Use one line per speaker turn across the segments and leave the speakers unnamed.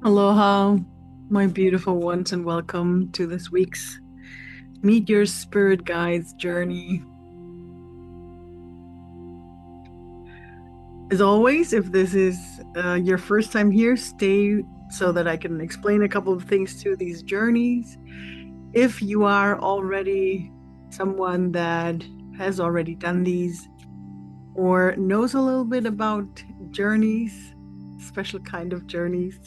Aloha, my beautiful ones, and welcome to this week's Meet Your Spirit Guides journey. As always, if this is your first time here, stay so that I can explain a couple of things to these journeys. If you are already someone that has already done these or knows a little bit about journeys, special kind of journeys,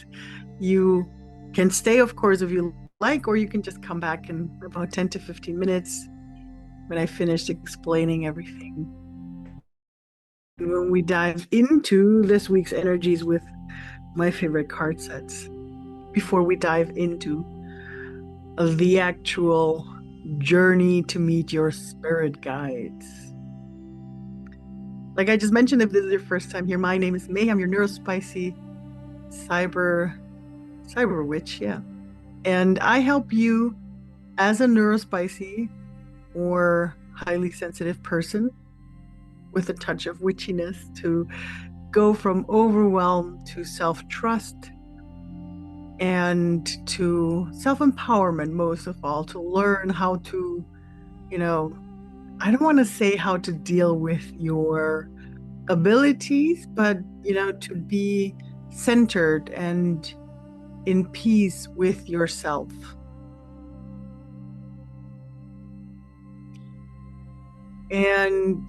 you can stay, of course, if you like, or you can just come back in about 10 to 15 minutes when I finished explaining everything. And when we dive into this week's energies with my favorite card sets, before we dive into the actual journey to meet your spirit guides. Like I just mentioned, if this is your first time here, my name is May. I'm your neurospicy cyberwitch, yeah. And I help you as a neurospicy or highly sensitive person with a touch of witchiness to go from overwhelm to self-trust and to self-empowerment, most of all, to learn how to, I don't want to say how to deal with your abilities, but, to be centered and in peace with yourself. And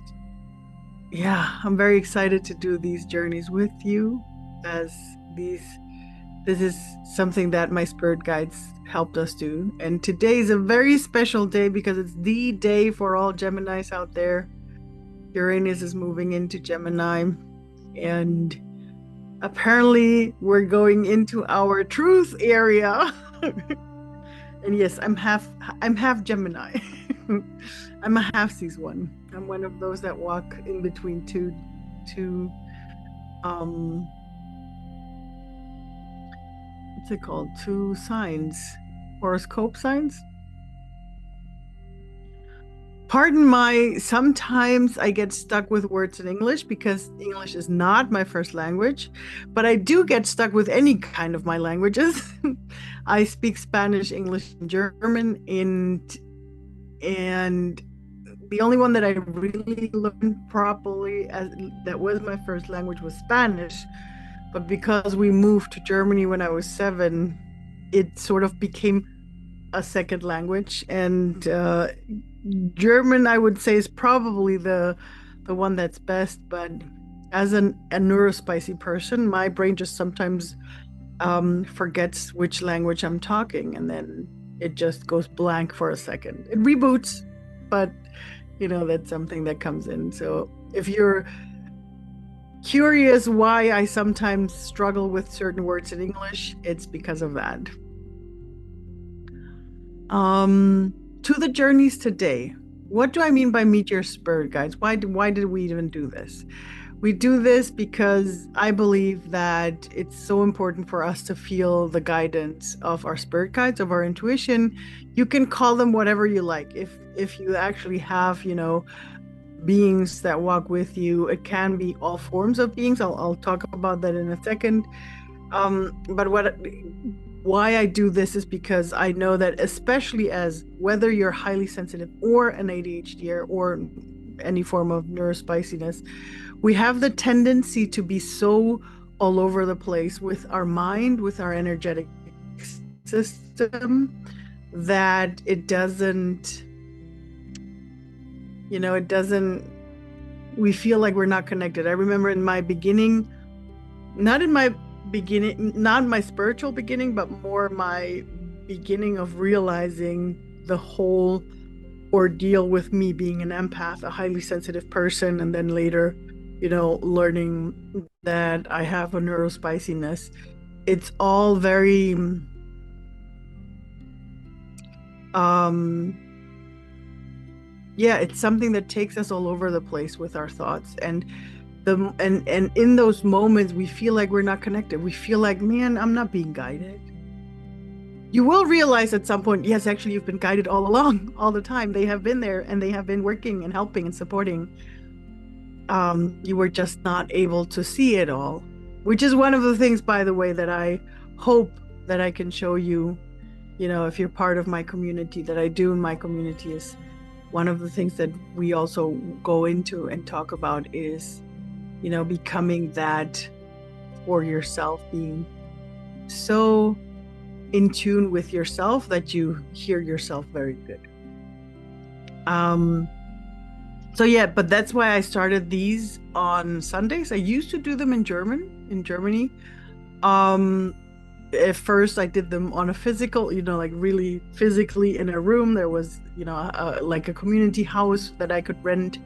yeah, I'm very excited to do these journeys with you, as this is something that my spirit guides helped us do. And today is a very special day because it's the day for all Geminis out there. Uranus is moving into Gemini, and apparently we're going into our truth area. And yes, I'm half Gemini. I'm a half-seas one. I'm one of those that walk in between two what's it called? Two signs, horoscope signs. Pardon my, sometimes I get stuck with words in English because English is not my first language, but I do get stuck with any kind of my languages. I speak Spanish, English, and German, and the only one that I really learned properly that was my first language was Spanish. But because we moved to Germany when I was 7, it sort of became a second language. And German, I would say, is probably the one that's best. But as a neurospicy person, my brain just sometimes forgets which language I'm talking, and then it just goes blank for a second. It reboots, but that's something that comes in. So if you're curious why I sometimes struggle with certain words in English, it's because of that. To the journeys today. What do I mean by meet your spirit guides? Why did we even do this? We do this because I believe that it's so important for us to feel the guidance of our spirit guides, of our intuition. You can call them whatever you like. If you actually have, beings that walk with you, it can be all forms of beings. I'll talk about that in a second. But why I do this is because I know that, especially as whether you're highly sensitive or an ADHDer or any form of neurospiciness, we have the tendency to be so all over the place with our mind, with our energetic system, that it doesn't, we feel like we're not connected. I remember in my beginning, not my spiritual beginning, but more my beginning of realizing the whole ordeal with me being an empath, a highly sensitive person, and then later, learning that I have a neurospiciness. It's all very it's something that takes us all over the place with our thoughts, and in those moments we feel like we're not connected. We feel like, man, I'm not being guided. You will realize at some point, yes, actually you've been guided all along, all the time. They have been there and they have been working and helping and supporting. You were just not able to see it all, which is one of the things, by the way, that I hope that I can show you, if you're part of my community, that I do in my community, is one of the things that we also go into and talk about is, becoming that for yourself, being so in tune with yourself that you hear yourself very good. So yeah, but that's why I started these on Sundays. I used to do them in Germany. At first I did them on a physical, like really physically in a room. There was, like a community house that I could rent,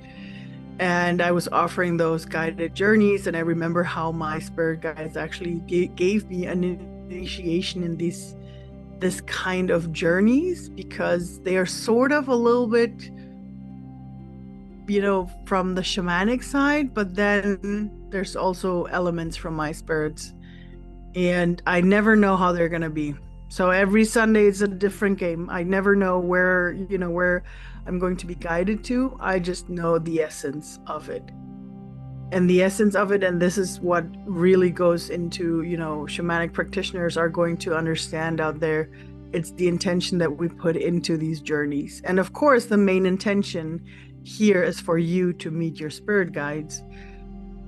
and I was offering those guided journeys. And I remember how my spirit guides actually gave me an initiation in this kind of journeys, because they are sort of a little bit, from the shamanic side, but then there's also elements from my spirits, and I never know how they're going to be. So every Sunday is a different game. I never know where I'm going to be guided to. I just know the essence of it. And the essence of it, and this is what really goes into, shamanic practitioners are going to understand out there. It's the intention that we put into these journeys. And of course, the main intention here is for you to meet your spirit guides.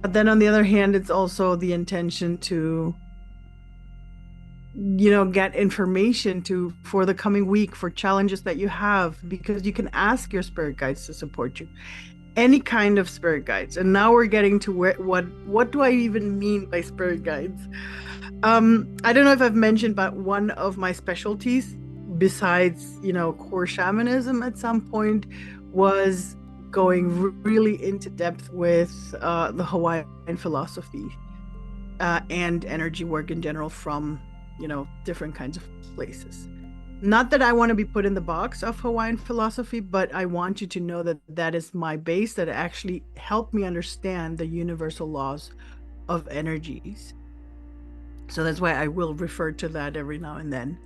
But then on the other hand, it's also the intention to, get information for the coming week, for challenges that you have, because you can ask your spirit guides to support you. Any kind of spirit guides. And now we're getting to what do I even mean by spirit guides? I don't know if I've mentioned, but one of my specialties, besides, core shamanism at some point, was going really into depth with the Hawaiian philosophy and energy work in general from, different kinds of places. Not that I want to be put in the box of Hawaiian philosophy, but I want you to know that that is my base, that actually helped me understand the universal laws of energies. So that's why I will refer to that every now and then.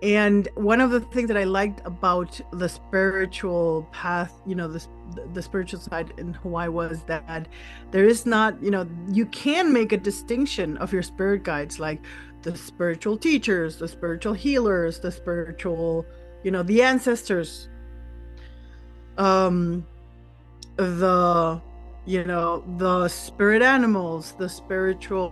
And one of the things that I liked about the spiritual path, the spiritual side in Hawaii, was that there is not, you can make a distinction of your spirit guides, like the spiritual teachers, the spiritual healers, the spiritual, the ancestors, the the spirit animals, the spiritual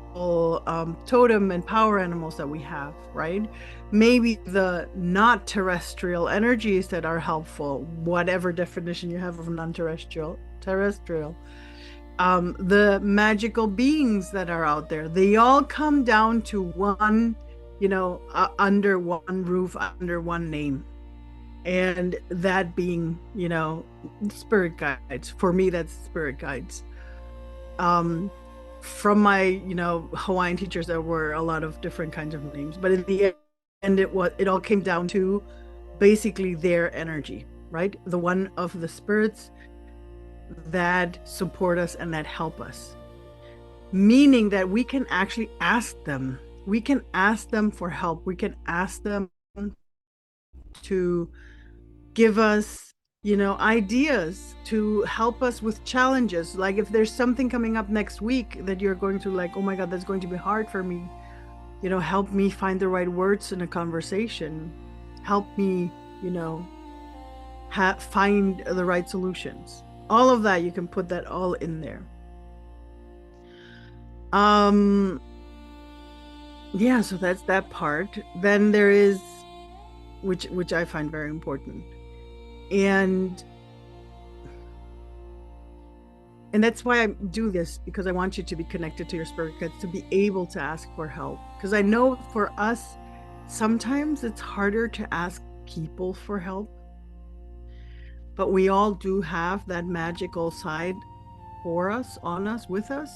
totem and power animals that we have, right? Maybe the not terrestrial energies that are helpful, whatever definition you have of non-terrestrial, the magical beings that are out there. They all come down to one, under one roof, under one name. And that being, spirit guides. For me, that's spirit guides. From my, Hawaiian teachers, there were a lot of different kinds of names, but in the end, it all came down to basically their energy, right? The one of the spirits that support us and that help us. Meaning that we can actually ask them. We can ask them for help. We can ask them to give us, ideas, to help us with challenges. Like if there's something coming up next week that you're going to like, oh my God, that's going to be hard for me. Help me find the right words in a conversation. Help me, find the right solutions. All of that, you can put that all in there. Yeah, so that's that part. Then there is, which I find very important. And that's why I do this, because I want you to be connected to your spirit guides, to be able to ask for help. Because I know for us, sometimes it's harder to ask people for help. But we all do have that magical side for us, on us, with us.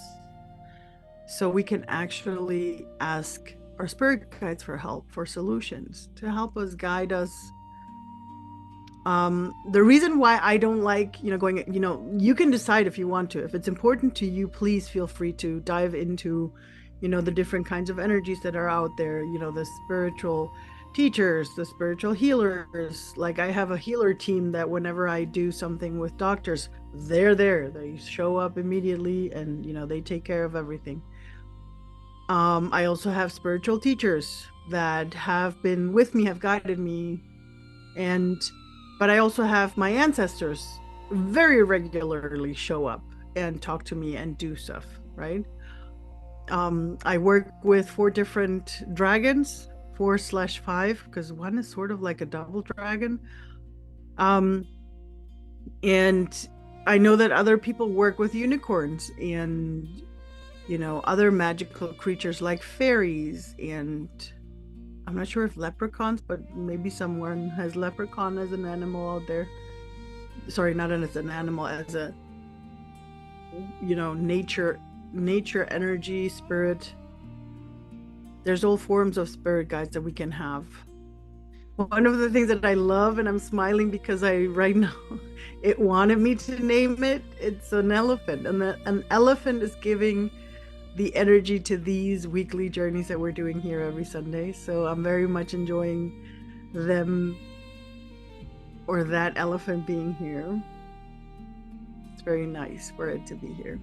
So we can actually ask our spirit guides for help, for solutions, to help us, guide us. The reason why I don't like, going, you can decide if you want to. If it's important to you, please feel free to dive into, the different kinds of energies that are out there, the spiritual teachers, the spiritual healers. Like I have a healer team that whenever I do something with doctors, they're there. They show up immediately and, they take care of everything. I also have spiritual teachers that have been with me, have guided me, and but I also have my ancestors very regularly show up and talk to me and do stuff, right? I work with four different dragons, 4/5, because one is sort of like a double dragon. Um, and I know that other people work with unicorns and, other magical creatures like fairies. And I'm not sure if leprechauns, but maybe someone has leprechaun as an animal out there. Sorry, not as an animal, as a, nature energy spirit. There's all forms of spirit guides that we can have. One of the things that I love, and I'm smiling because I right now it wanted me to name it. It's an elephant, and an elephant is giving the energy to these weekly journeys that we're doing here every Sunday. So I'm very much enjoying them, or that elephant being here. It's very nice for it to be here.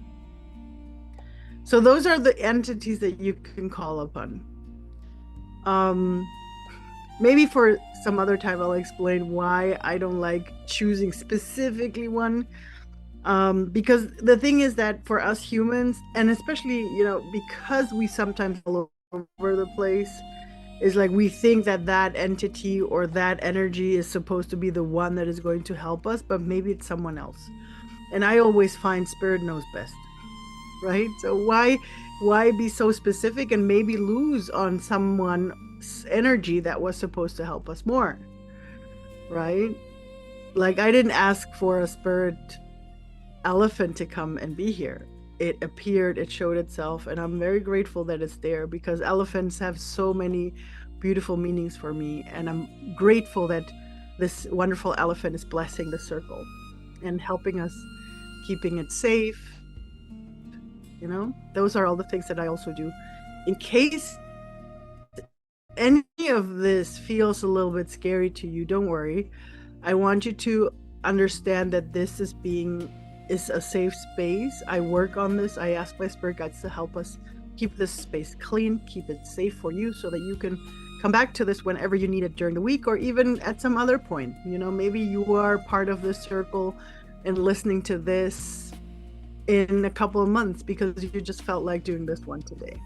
So those are the entities that you can call upon. Maybe for some other time I'll explain why I don't like choosing specifically one. Because the thing is that for us humans, and especially, because we sometimes all over the place, is like we think that that entity or that energy is supposed to be the one that is going to help us, but maybe it's someone else. And I always find spirit knows best, right? So why be so specific and maybe lose on someone's energy that was supposed to help us more, right? Like, I didn't ask for a spirit elephant to come and be here. It appeared, it showed itself, and I'm very grateful that it's there, because elephants have so many beautiful meanings for me, and I'm grateful that this wonderful elephant is blessing the circle and helping us, keeping it safe. Those are all the things that I also do. In case any of this feels a little bit scary to you, don't worry. I want you to understand that this is a safe space. I work on this. I ask my spirit guides to help us keep this space clean, keep it safe for you, so that you can come back to this whenever you need it during the week, or even at some other point. Maybe you are part of this circle and listening to this in a couple of months because you just felt like doing this one today,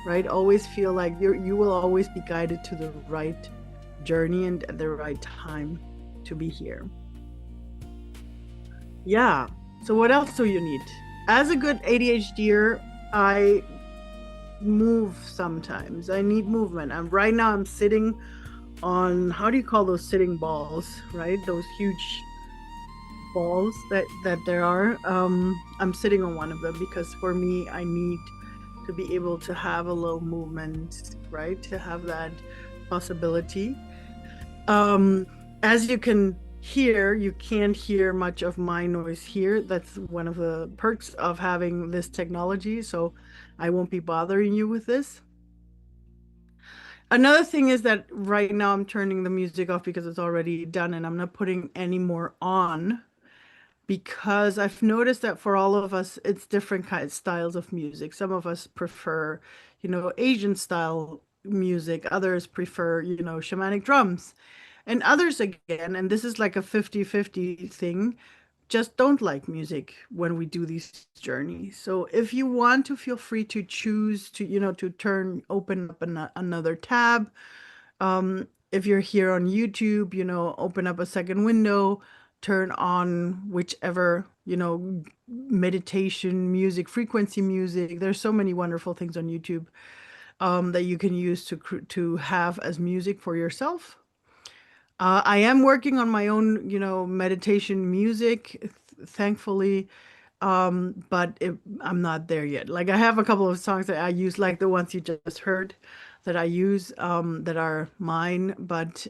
right? Always feel like you will always be guided to the right journey and at the right time to be here. Yeah. So what else do you need? As a good ADHDer, I move sometimes. I need movement. And right now I'm sitting on, how do you call those sitting balls, right? Those huge balls that there are. I'm sitting on one of them because for me, I need to be able to have a little movement, right? To have that possibility. As you can hear, you can't hear much of my noise here. That's one of the perks of having this technology. So I won't be bothering you with this. Another thing is that right now I'm turning the music off because it's already done, and I'm not putting any more on, because I've noticed that for all of us, it's different kinds styles of music. Some of us prefer, Asian style music. Others prefer, shamanic drums. And others again, and this is like a 50-50 thing, just don't like music when we do these journeys. So if you want to, feel free to choose to, to open up another tab. If you're here on YouTube, open up a second window, turn on whichever, meditation music, frequency music. There's so many wonderful things on YouTube that you can use to have as music for yourself. I am working on my own, meditation music, thankfully, but I'm not there yet. Like, I have a couple of songs that I use, like the ones you just heard, that I use, that are mine. But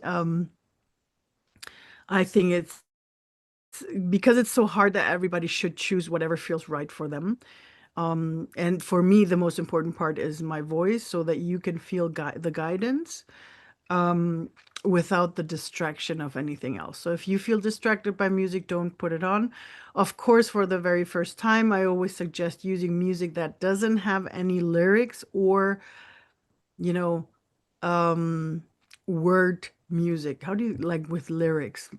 I think it's because it's so hard that everybody should choose whatever feels right for them. And for me, the most important part is my voice, so that you can feel the guidance. um, without the distraction of anything else. So if you feel distracted by music, don't put it on. Of course, for the very first time, I always suggest using music that doesn't have any lyrics or, you know, um, word music. How do you like with lyrics,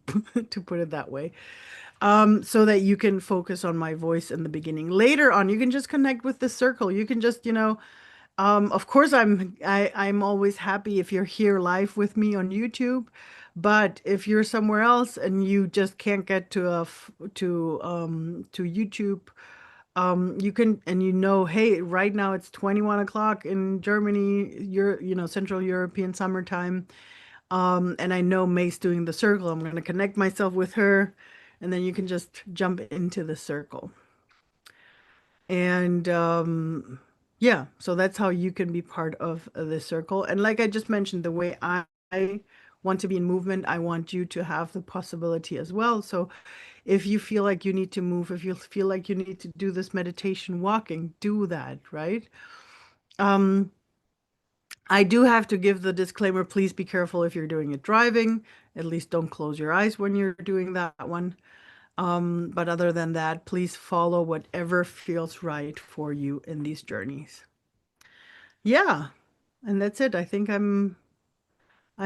to put it that way? So that you can focus on my voice in the beginning. Later on, you can just connect with the circle. You can just, of course, I'm always happy if you're here live with me on YouTube, but if you're somewhere else and you just can't get to YouTube, you can, and hey, right now it's 21 o'clock in Germany, Central European summertime, and I know May's doing the circle. I'm gonna connect myself with her, and then you can just jump into the circle. And yeah, so that's how you can be part of the circle. And like I just mentioned, the way I want to be in movement, I want you to have the possibility as well. So if you feel like you need to move, if you feel like you need to do this meditation walking, do that, right? Um, I do have to give the disclaimer, please be careful if you're doing it driving. At least don't close your eyes when you're doing that one. But other than that, please follow whatever feels right for you in these journeys. Yeah, and that's it. I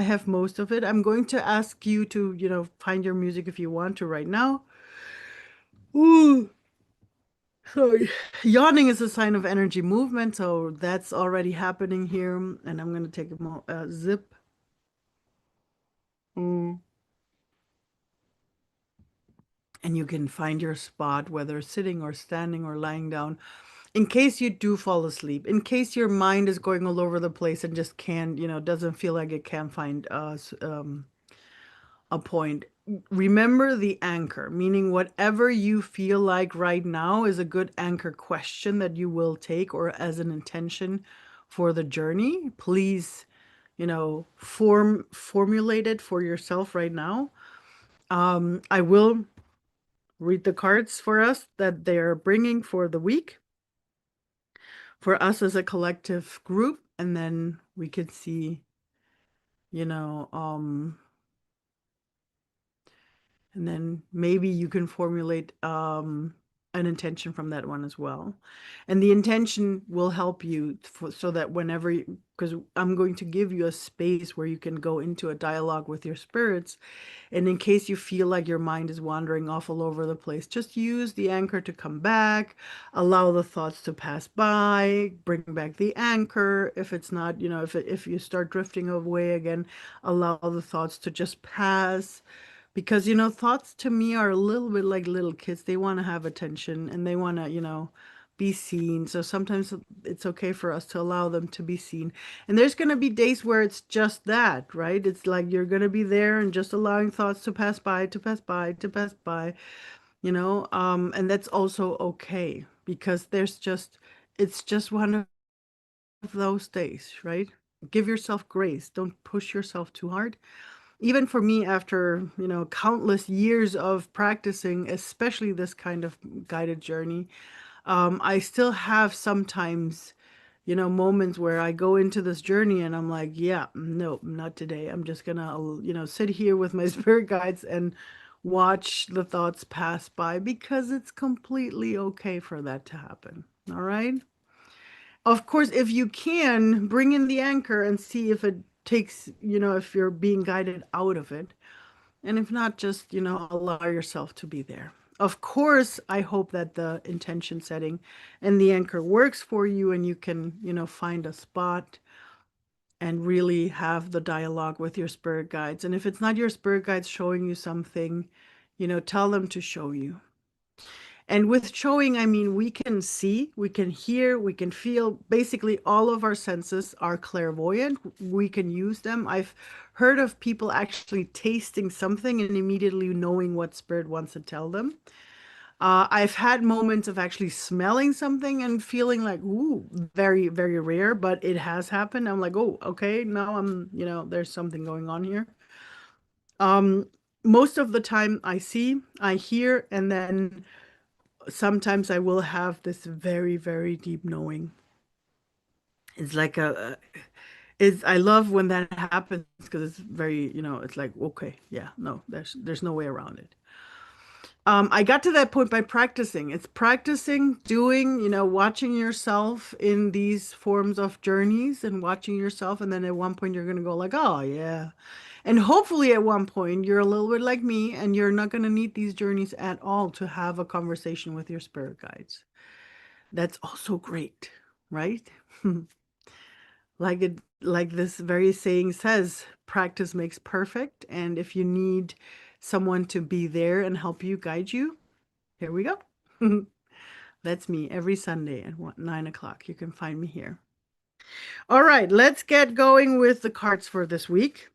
have most of it. I'm going to ask you to, find your music if you want to right now. Ooh, sorry. Yawning is a sign of energy movement, so that's already happening here. And I'm going to take a zip. Mm. And you can find your spot, whether sitting or standing or lying down. In case you do fall asleep, in case your mind is going all over the place and just can't, doesn't feel like it can find a point. Remember the anchor, meaning whatever you feel like right now is a good anchor question that you will take or as an intention for the journey. Please, formulate it for yourself right now. I will read the cards for us that they're bringing for the week for us as a collective group, and then we could see, you know, and then maybe you can formulate an intention from that one as well. And the intention will help you so that whenever because I'm going to give you a space where you can go into a dialogue with your spirits. And in case you feel like your mind is wandering off all over the place, just use the anchor to come back, allow the thoughts to pass by, bring back the anchor. If it's not, if you start drifting away again, allow the thoughts to just pass. Because, thoughts to me are a little bit like little kids. They want to have attention and they want to, be seen. So sometimes it's okay for us to allow them to be seen. And there's going to be days where it's just that, right? It's like you're going to be there and just allowing thoughts to pass by, to pass by, to pass by, and that's also okay because it's just one of those days, right? Give yourself grace. Don't push yourself too hard. Even for me, after, countless years of practicing, especially this kind of guided journey, I still have sometimes, moments where I go into this journey and I'm like, yeah, no, not today. I'm just gonna, sit here with my spirit guides and watch the thoughts pass by because it's completely okay for that to happen. All right. Of course, if you can, bring in the anchor and see if it takes, if you're being guided out of it. And if not, just, allow yourself to be there. Of course, I hope that the intention setting and the anchor works for you and you can, find a spot and really have the dialogue with your spirit guides. And if it's not your spirit guides showing you something, tell them to show you. And with showing, I mean, we can see, we can hear, we can feel. Basically, all of our senses are clairvoyant. We can use them. I've heard of people actually tasting something and immediately knowing what spirit wants to tell them. I've had moments of actually smelling something and feeling like, ooh, very, very rare, but it has happened. I'm like, oh, okay, now there's something going on here. Um, Most of the time I see, I hear, and then sometimes I will have this very, very deep knowing. It's like Is I love when that happens because it's very, it's like, okay, yeah, no, there's no way around it. I got to that point by practicing. It's practicing, doing, watching yourself in these forms of journeys and watching yourself. And then at one point you're going to go like, oh, yeah. And hopefully at one point you're a little bit like me and you're not going to need these journeys at all to have a conversation with your spirit guides. That's also great, right? Like this very saying says, practice makes perfect. And if you need someone to be there and help you, guide you, here we go. That's me every Sunday at 9 o'clock. You can find me here. All right, let's get going with the cards for this week.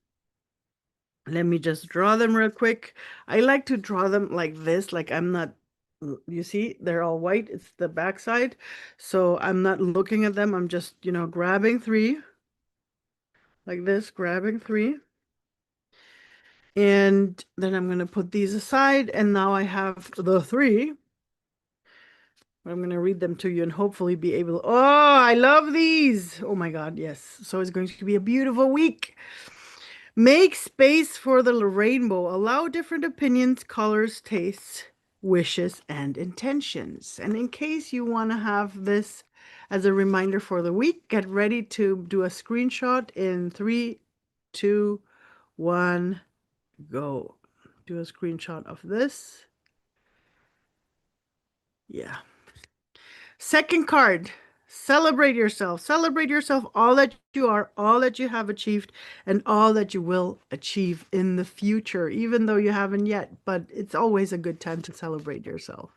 Let me just draw them real quick. I like to draw them like this, like I'm not, you see, they're all white. It's the back side. So I'm not looking at them. I'm just, grabbing three like this, grabbing three. And then I'm going to put these aside. And now I have the three. I'm going to read them to you and hopefully be able to. Oh, I love these. Oh my God, yes. So it's going to be a beautiful week. Make space for the rainbow. Allow different opinions, colors, tastes, wishes, and intentions. And in case you want to have this as a reminder for the week, get ready to do a screenshot in 3, 2, 1, go. Do a screenshot of this. Yeah. Second card, celebrate yourself. Celebrate yourself, all that you are, all that you have achieved, and all that you will achieve in the future, even though you haven't yet. But it's always a good time to celebrate yourself.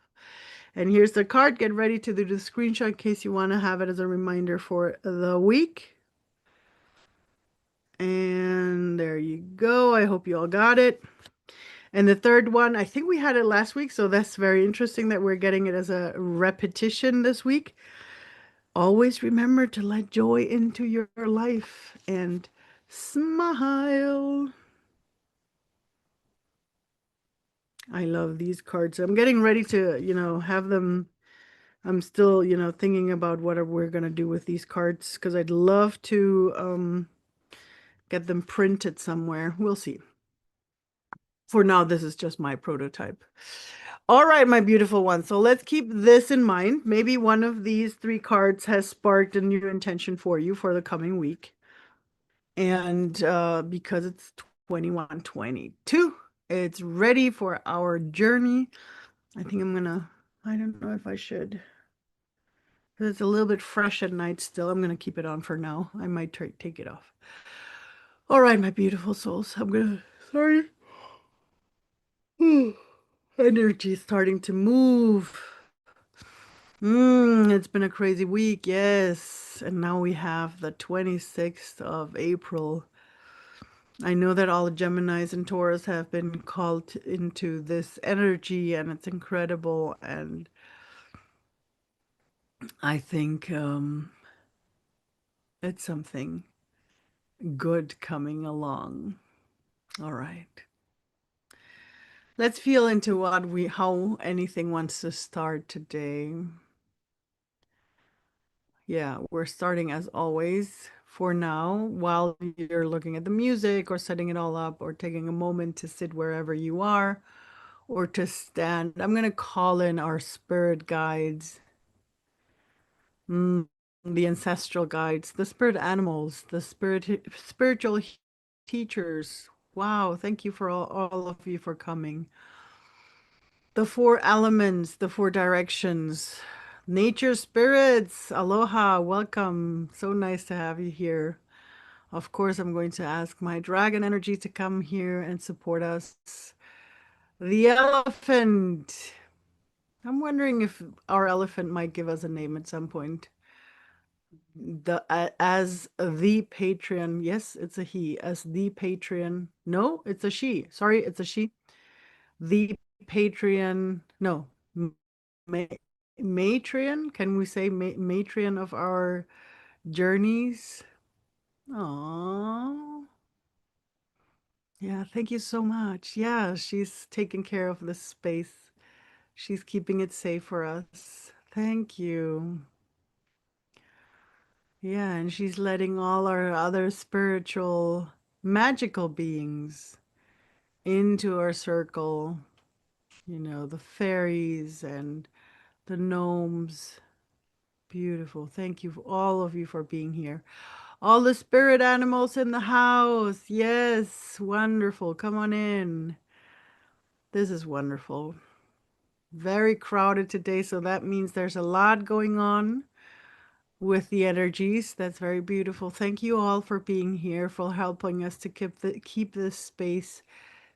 And here's the card. Get ready to do the screenshot in case you want to have it as a reminder for the week. And there you go. I hope you all got it. And the third one, I think we had it last week, so that's very interesting that we're getting it as a repetition this week. Always remember to let joy into your life and smile. I love these cards. I'm getting ready to, have them. I'm still, thinking about what we're going to do with these cards because I'd love to get them printed somewhere. We'll see. For now, this is just my prototype. All right, my beautiful one. So let's keep this in mind. Maybe one of these three cards has sparked a new intention for you for the coming week. And because it's 2122, it's ready for our journey. I think I don't know if I should. It's a little bit fresh at night still. I'm going to keep it on for now. I might take it off. All right, my beautiful souls. Sorry. Energy is starting to move. It's been a crazy week, yes. And now we have the 26th of April. I know that all Geminis and Taurus have been called into this energy and it's incredible. And I think it's something good coming along. All right. Let's feel into how anything wants to start today. Yeah, we're starting as always for now while you're looking at the music or setting it all up or taking a moment to sit wherever you are or to stand. I'm going to call in our spirit guides, the ancestral guides, the spirit animals, the spiritual teachers. Wow, thank you for all of you for coming. The four elements, the four directions, nature spirits, aloha, welcome. So nice to have you here. Of course, I'm going to ask my dragon energy to come here and support us. The elephant. I'm wondering if our elephant might give us a name at some point. As the Patreon. Yes, it's a he. As the Patreon. No, it's a she. Sorry, it's a she. The Patreon. No, ma Matrion. Can we say Matrion of our journeys? Aww. Yeah, thank you so much. Yeah, she's taking care of this space. She's keeping it safe for us. Thank you. Yeah, and she's letting all our other spiritual, magical beings into our circle. The fairies and the gnomes. Beautiful. Thank you, all of you, for being here. All the spirit animals in the house. Yes, wonderful. Come on in. This is wonderful. Very crowded today, so that means there's a lot going on with the energies. That's very beautiful. Thank you all for being here, for helping us to keep this space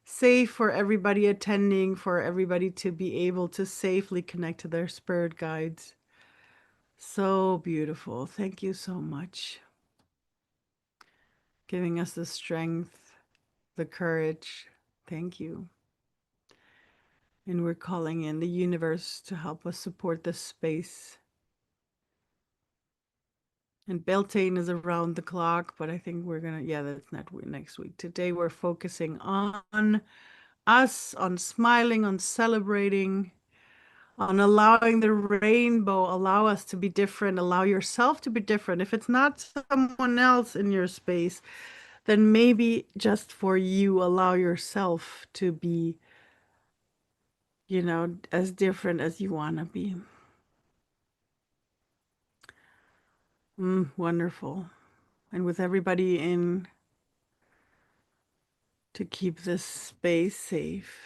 safe for everybody attending, for everybody to be able to safely connect to their spirit guides. So beautiful. Thank you so much. Giving us the strength, the courage. Thank you. And we're calling in the universe to help us support this space. And Beltane is around the clock, but I think we're gonna, yeah, that's not next week. Today we're focusing on us, on smiling, on celebrating, on allowing the rainbow, allow us to be different, allow yourself to be different. If it's not someone else in your space, then maybe just for you, allow yourself to be, as different as you want to be. Wonderful. And with everybody in to keep this space safe,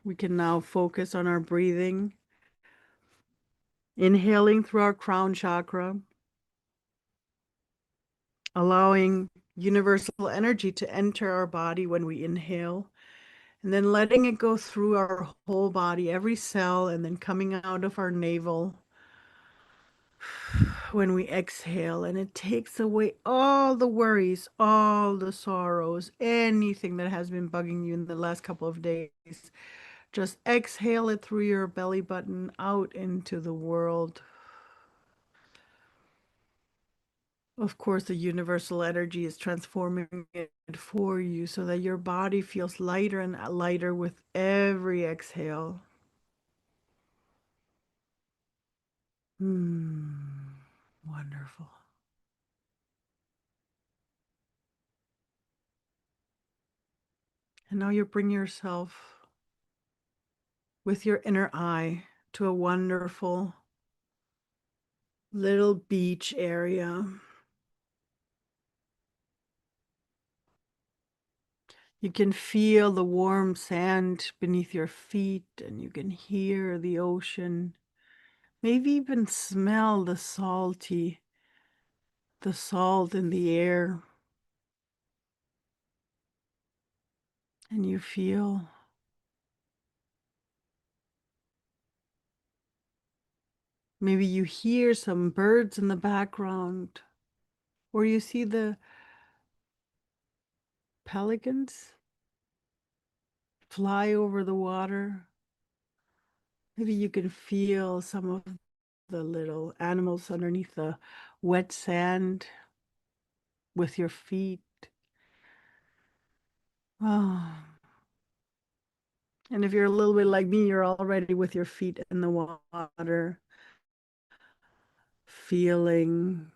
we can now focus on our breathing, inhaling through our crown chakra, allowing universal energy to enter our body when we inhale, and then letting it go through our whole body, every cell, and then coming out of our navel when we exhale. And it takes away all the worries, all the sorrows, anything that has been bugging you in the last couple of days. Just exhale it through your belly button out into the world. Of course, the universal energy is transforming it for you so that your body feels lighter and lighter with every exhale. Wonderful. And now you bring yourself with your inner eye to a wonderful little beach area. You can feel the warm sand beneath your feet, and you can hear the ocean. Maybe even smell the salt in the air. And you feel maybe you hear some birds in the background, or you see the pelicans fly over the water. Maybe you can feel some of the little animals underneath the wet sand with your feet. Oh. And if you're a little bit like me, you're already with your feet in the water, feeling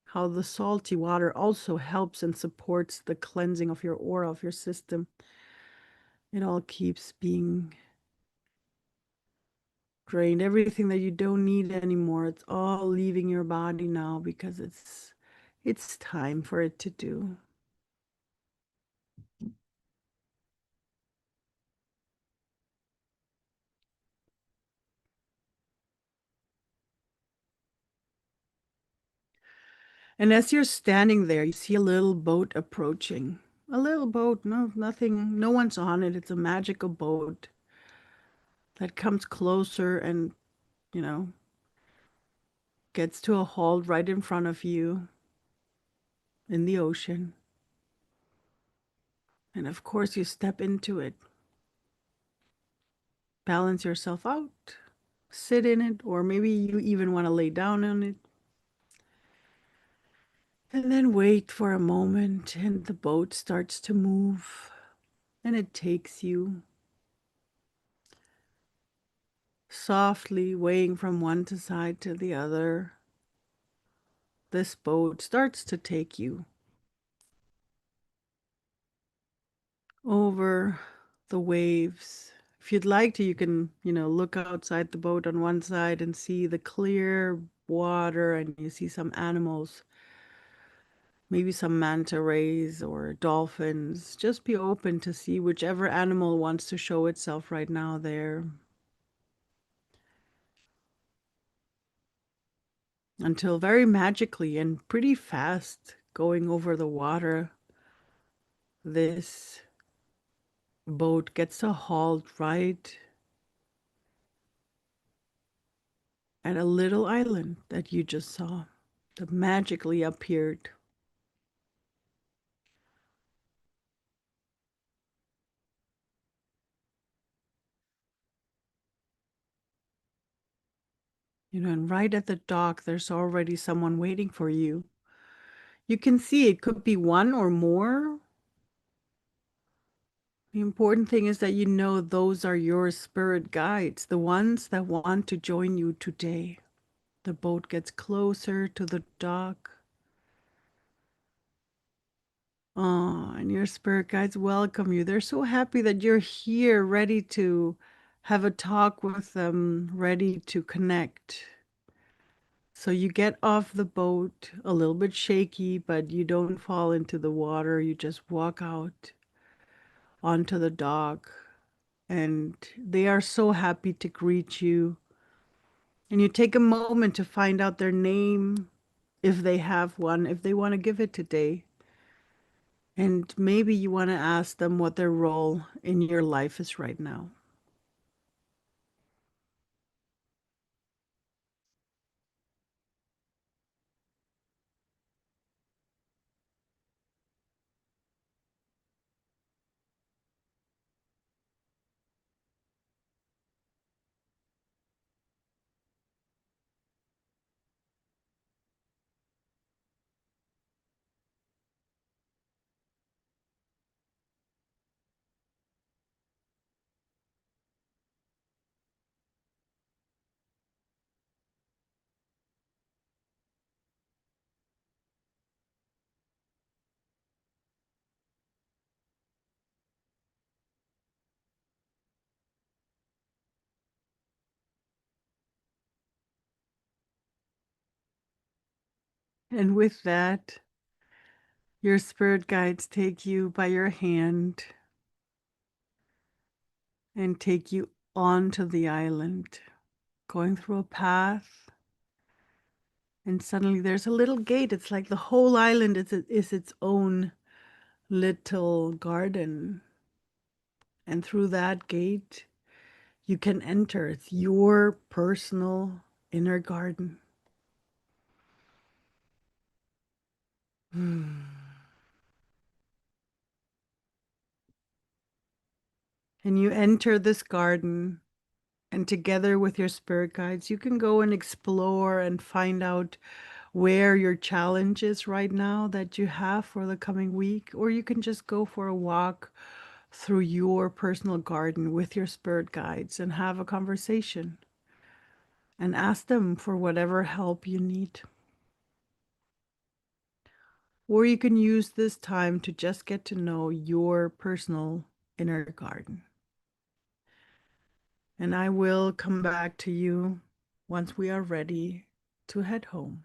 how the salty water also helps and supports the cleansing of your aura, of your system. It all keeps being drained. Everything that you don't need anymore, it's all leaving your body now because it's time for it to do. And as you're standing there, you see a little boat approaching. A little boat, no, nothing, no one's on it. It's a magical boat that comes closer and, you know, gets to a halt right in front of you in the ocean. And of course, you step into it, balance yourself out, sit in it, or maybe you even want to lay down on it. And then wait for a moment, and the boat starts to move, and it takes you softly, weighing from one side to the other, this boat starts to take you over the waves. If you'd like to, you can, look outside the boat on one side and see the clear water, and you see some animals, maybe some manta rays or dolphins. Just be open to see whichever animal wants to show itself right now there. Until very magically and pretty fast, going over the water, this boat gets a halt right at a little island that you just saw that magically appeared. And right at the dock, there's already someone waiting for you. You can see it could be one or more. The important thing is that you know those are your spirit guides, the ones that want to join you today. The boat gets closer to the dock. Oh, and your spirit guides welcome you. They're so happy that you're here, ready to have a talk with them, ready to connect. So you get off the boat a little bit shaky, but you don't fall into the water. You just walk out onto the dock, and they are so happy to greet you. And you take a moment to find out their name, if they have one, if they want to give it today. And maybe you want to ask them what their role in your life is right now. And with that, your spirit guides take you by your hand and take you onto the island, going through a path. And suddenly there's a little gate. It's like the whole island is its own little garden. And through that gate, you can enter. It's your personal inner garden. And you enter this garden, and together with your spirit guides, you can go and explore and find out where your challenge is right now that you have for the coming week, or you can just go for a walk through your personal garden with your spirit guides and have a conversation and ask them for whatever help you need. Or you can use this time to just get to know your personal inner garden. And I will come back to you once we are ready to head home.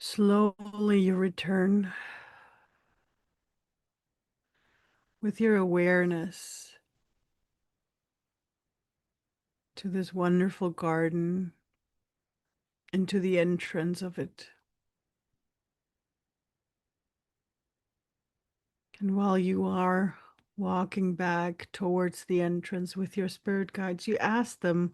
Slowly you return with your awareness to this wonderful garden and to the entrance of it. And while you are walking back towards the entrance with your spirit guides, you ask them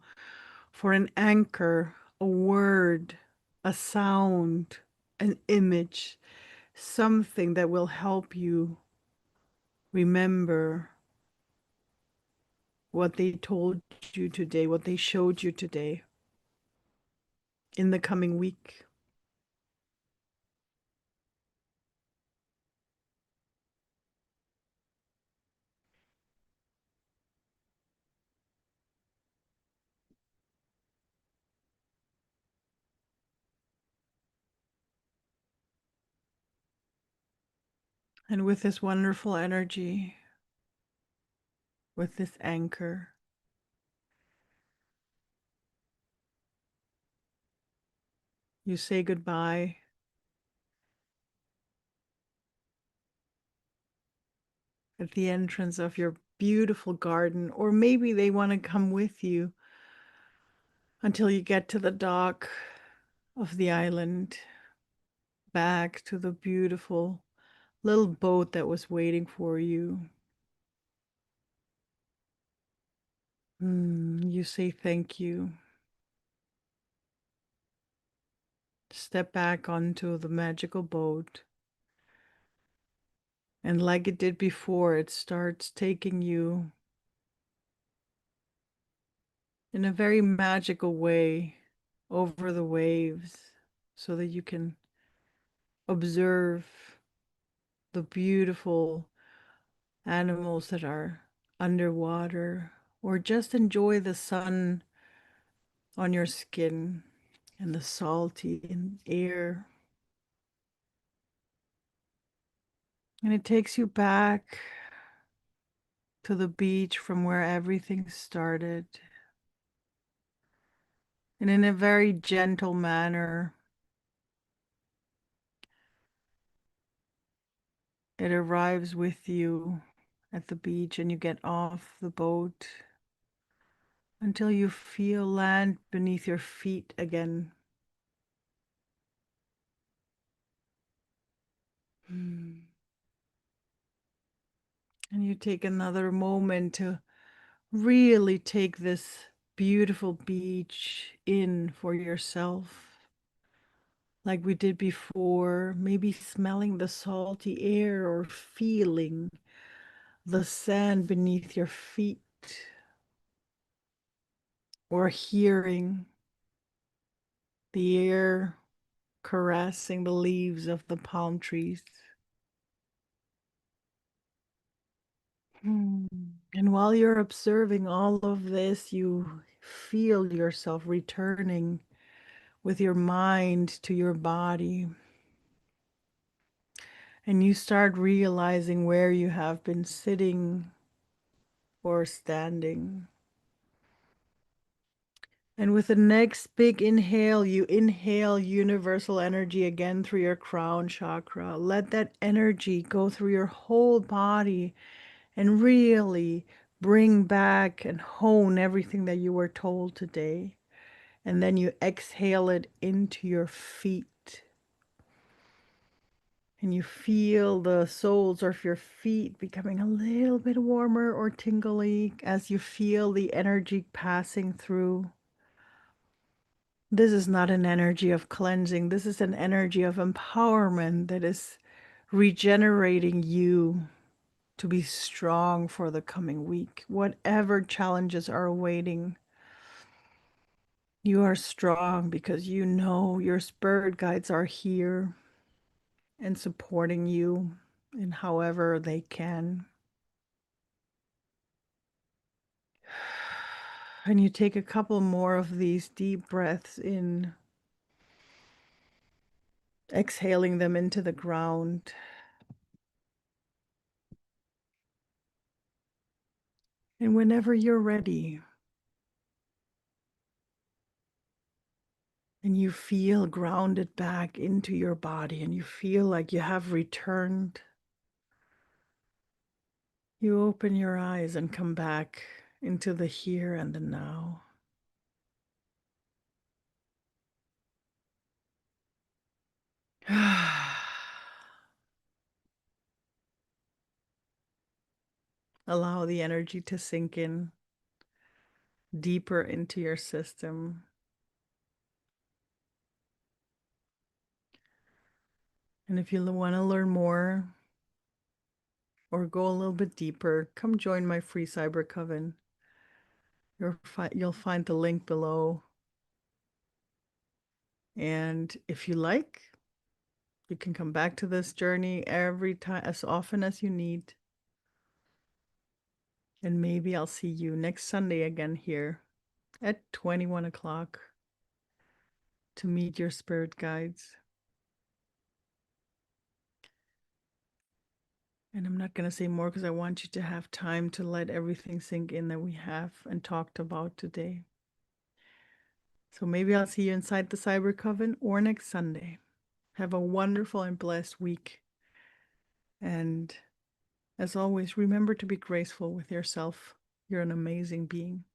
for an anchor, a word, a sound, an image, something that will help you remember what they told you today, what they showed you today in the coming week. And with this wonderful energy, with this anchor, you say goodbye at the entrance of your beautiful garden, or maybe they want to come with you until you get to the dock of the island, back to the beautiful little boat that was waiting for you. You say thank you. Step back onto the magical boat. And like it did before, it starts taking you in a very magical way over the waves so that you can observe the beautiful animals that are underwater, or just enjoy the sun on your skin and the salty air. And it takes you back to the beach from where everything started. And in a very gentle manner, it arrives with you at the beach and you get off the boat until you feel land beneath your feet again. And you take another moment to really take this beautiful beach in for yourself, like we did before, maybe smelling the salty air or feeling the sand beneath your feet or hearing the air caressing the leaves of the palm trees. And while you're observing all of this, you feel yourself returning with your mind to your body. And you start realizing where you have been sitting or standing. And with the next big inhale, you inhale universal energy again through your crown chakra. Let that energy go through your whole body and really bring back and hone everything that you were told today. And then you exhale it into your feet. And you feel the soles of your feet becoming a little bit warmer or tingly as you feel the energy passing through. This is not an energy of cleansing. This is an energy of empowerment that is regenerating you to be strong for the coming week. Whatever challenges are awaiting, you are strong because you know your spirit guides are here and supporting you in however they can. And you take a couple more of these deep breaths in, exhaling them into the ground. And whenever you're ready, And you feel grounded back into your body and you feel like you have returned. You open your eyes and come back into the here and the now. Allow the energy to sink in deeper into your system. And if you want to learn more or go a little bit deeper, come join my free cyber coven. You'll find the link below. And if you like, you can come back to this journey every time, as often as you need. And maybe I'll see you next Sunday again here at 21 o'clock to meet your spirit guides. And I'm not going to say more because I want you to have time to let everything sink in that we have and talked about today. So maybe I'll see you inside the Cyber Coven or next Sunday. Have a wonderful and blessed week. And as always, remember to be graceful with yourself. You're an amazing being.